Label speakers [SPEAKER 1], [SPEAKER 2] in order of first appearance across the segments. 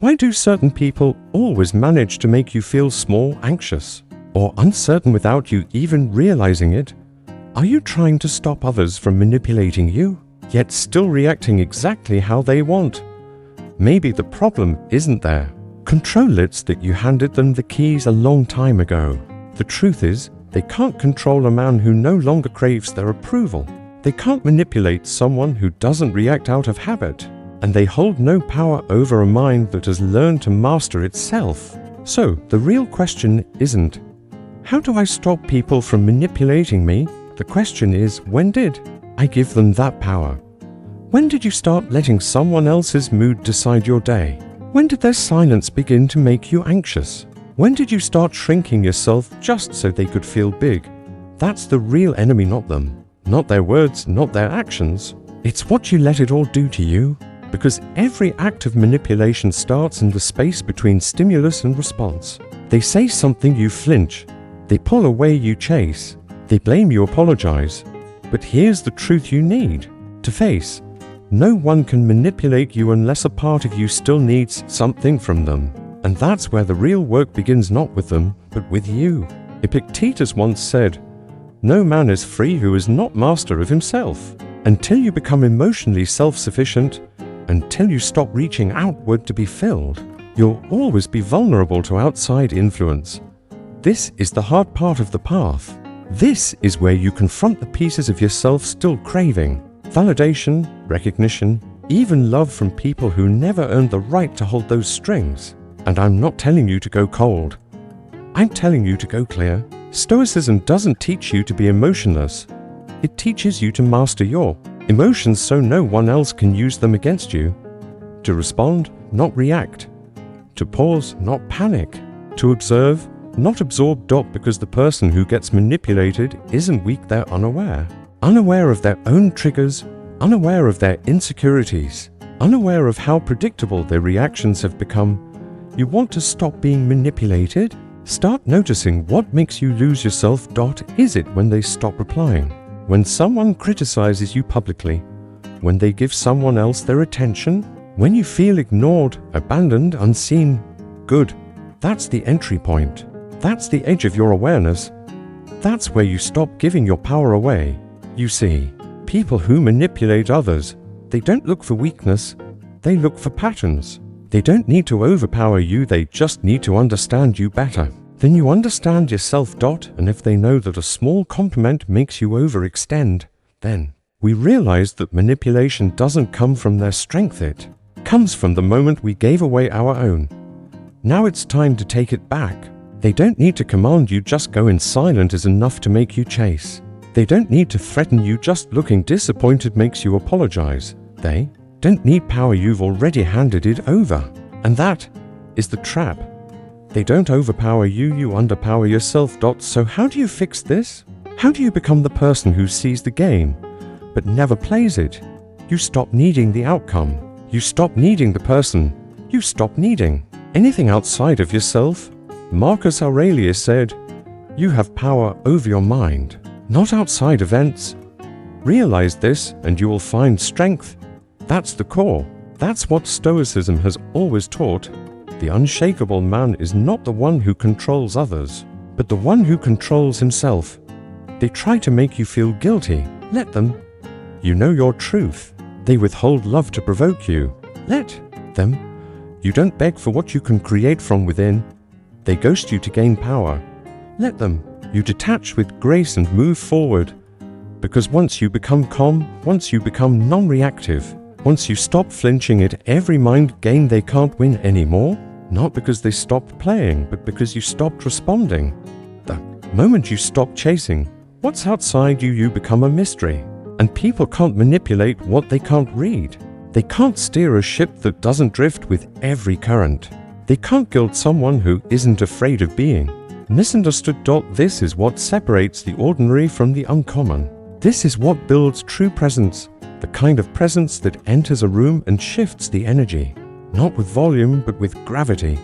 [SPEAKER 1] Why do certain people always manage to make you feel small, anxious, or uncertain without you even realizing it? Are you trying to stop others from manipulating you, yet still reacting exactly how they want? Maybe the problem isn't there. Control it's that you handed them the keys a long time ago. The truth is, they can't control a man who no longer craves their approval. They can't manipulate someone who doesn't react out of habit. And they hold no power over a mind that has learned to master itself. So, the real question isn't, how do I stop people from manipulating me? The question is, when did I give them that power? When did you start letting someone else's mood decide your day? When did their silence begin to make you anxious? When did you start shrinking yourself just so they could feel big? That's the real enemy, not them. Not their words, not their actions. It's what you let it all do to you. Because every act of manipulation starts in the space between stimulus and response. They say something, you flinch. They pull away, you chase. They blame, you apologize. But here's the truth you need to face. No one can manipulate you unless a part of you still needs something from them. And that's where the real work begins, not with them, but with you. Epictetus once said, "No man is free who is not master of himself." Until you become emotionally self-sufficient, until you stop reaching outward to be filled, you'll always be vulnerable to outside influence. This is the hard part of the path. This is where you confront the pieces of yourself still craving validation, recognition, even love from people who never earned the right to hold those strings. And I'm not telling you to go cold. I'm telling you to go clear. Stoicism doesn't teach you to be emotionless. It teaches you to master your emotions so no one else can use them against you. To respond, not react. To pause, not panic. To observe, not absorb. Because the person who gets manipulated isn't weak, they're unaware. Unaware of their own triggers, unaware of their insecurities, unaware of how predictable their reactions have become. You want to stop being manipulated? Start noticing what makes you lose yourself. Is it when they stop replying? When someone criticizes you publicly? When they give someone else their attention? When you feel ignored, abandoned, unseen? Good. That's the entry point. That's the edge of your awareness. That's where you stop giving your power away. You see, people who manipulate others, they don't look for weakness, they look for patterns. They don't need to overpower you, they just need to understand you better. Then you understand yourself. And if they know that a small compliment makes you overextend, then we realize that manipulation doesn't come from their strength, it comes from the moment we gave away our own. Now it's time to take it back. They don't need to command you, just going silent is enough to make you chase. They don't need to threaten you, just looking disappointed makes you apologize. They don't need power, you've already handed it over. And that is the trap. They don't overpower you, you underpower yourself. So how do you fix this? How do you become the person who sees the game, but never plays it? You stop needing the outcome. You stop needing the person. You stop needing anything outside of yourself. Marcus Aurelius said, "You have power over your mind, not outside events." Realize this and you will find strength. That's the core. That's what Stoicism has always taught. The unshakable man is not the one who controls others, but the one who controls himself. They try to make you feel guilty. Let them. You know your truth. They withhold love to provoke you. Let them. You don't beg for what you can create from within. They ghost you to gain power. Let them. You detach with grace and move forward. Because once you become calm, once you become non-reactive, once you stop flinching at every mind game, they can't win anymore. Not because they stopped playing, but because you stopped responding. The moment you stop chasing what's outside you, you become a mystery. And people can't manipulate what they can't read. They can't steer a ship that doesn't drift with every current. They can't guilt someone who isn't afraid of being misunderstood. This is what separates the ordinary from the uncommon. This is what builds true presence, the kind of presence that enters a room and shifts the energy, not with volume but with gravity.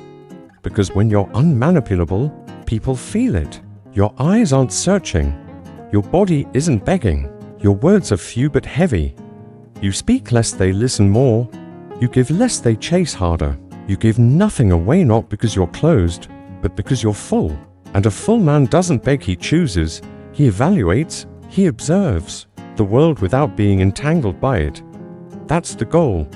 [SPEAKER 1] Because when you're unmanipulable, people feel it. Your eyes aren't searching. Your body isn't begging. Your words are few but heavy. You speak less, they listen more. You give less, they chase harder. You give nothing away not because you're closed, but because you're full. And a full man doesn't beg, he chooses, he evaluates, he observes the world without being entangled by it. That's the goal.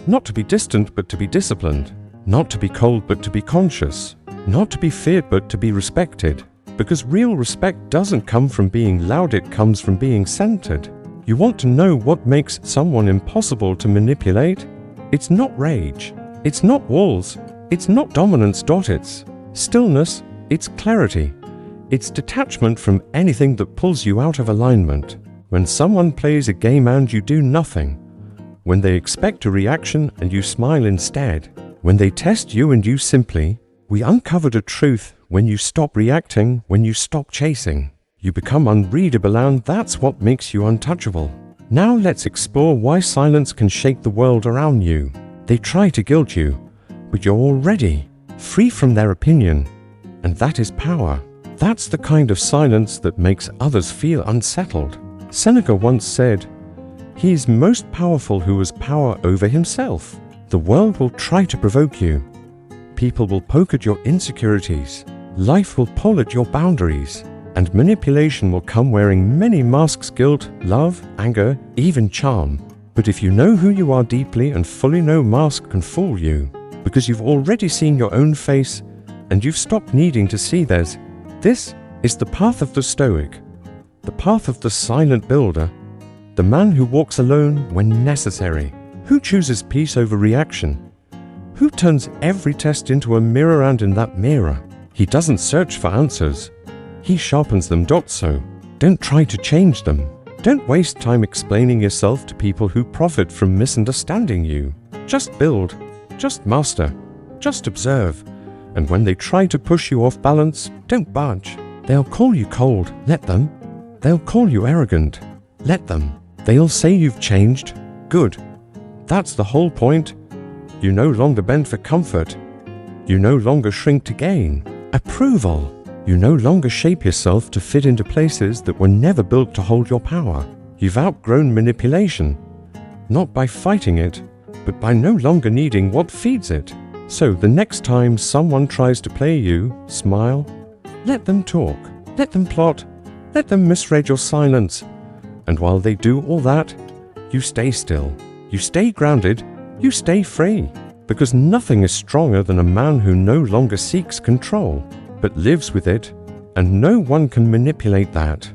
[SPEAKER 1] Not to be distant, but to be disciplined. Not to be cold, but to be conscious. Not to be feared, but to be respected. Because real respect doesn't come from being loud, it comes from being centered. You want to know what makes someone impossible to manipulate? It's not rage. It's not walls. It's not dominance. It's stillness. It's clarity. It's detachment from anything that pulls you out of alignment. When someone plays a game and you do nothing. When they expect a reaction and you smile instead. When they test you and you simply. We uncovered a truth. When you stop reacting, when you stop chasing, you become unreadable, and that's what makes you untouchable. Now let's explore why silence can shake the world around you. They try to guilt you, but you're already free from their opinion. And that is power. That's the kind of silence that makes others feel unsettled. Seneca once said, "He is most powerful who has power over himself." The world will try to provoke you. People will poke at your insecurities. Life will pull at your boundaries. And manipulation will come wearing many masks: guilt, love, anger, even charm. But if you know who you are deeply and fully, no mask can fool you. Because you've already seen your own face and you've stopped needing to see theirs. This is the path of the Stoic. The path of the silent builder. The man who walks alone when necessary. Who chooses peace over reaction. Who turns every test into a mirror, and in that mirror, he doesn't search for answers. He sharpens them. So don't try to change them. Don't waste time explaining yourself to people who profit from misunderstanding you. Just build. Just master. Just observe. And when they try to push you off balance, don't budge. They'll call you cold. Let them. They'll call you arrogant. Let them. They'll say you've changed. Good. That's the whole point. You no longer bend for comfort. You no longer shrink to gain approval. You no longer shape yourself to fit into places that were never built to hold your power. You've outgrown manipulation, not by fighting it, but by no longer needing what feeds it. So the next time someone tries to play you, smile. Let them talk. Let them plot. Let them misread your silence. And while they do all that, you stay still. You stay grounded. You stay free. Because nothing is stronger than a man who no longer seeks control, but lives with it, and no one can manipulate that.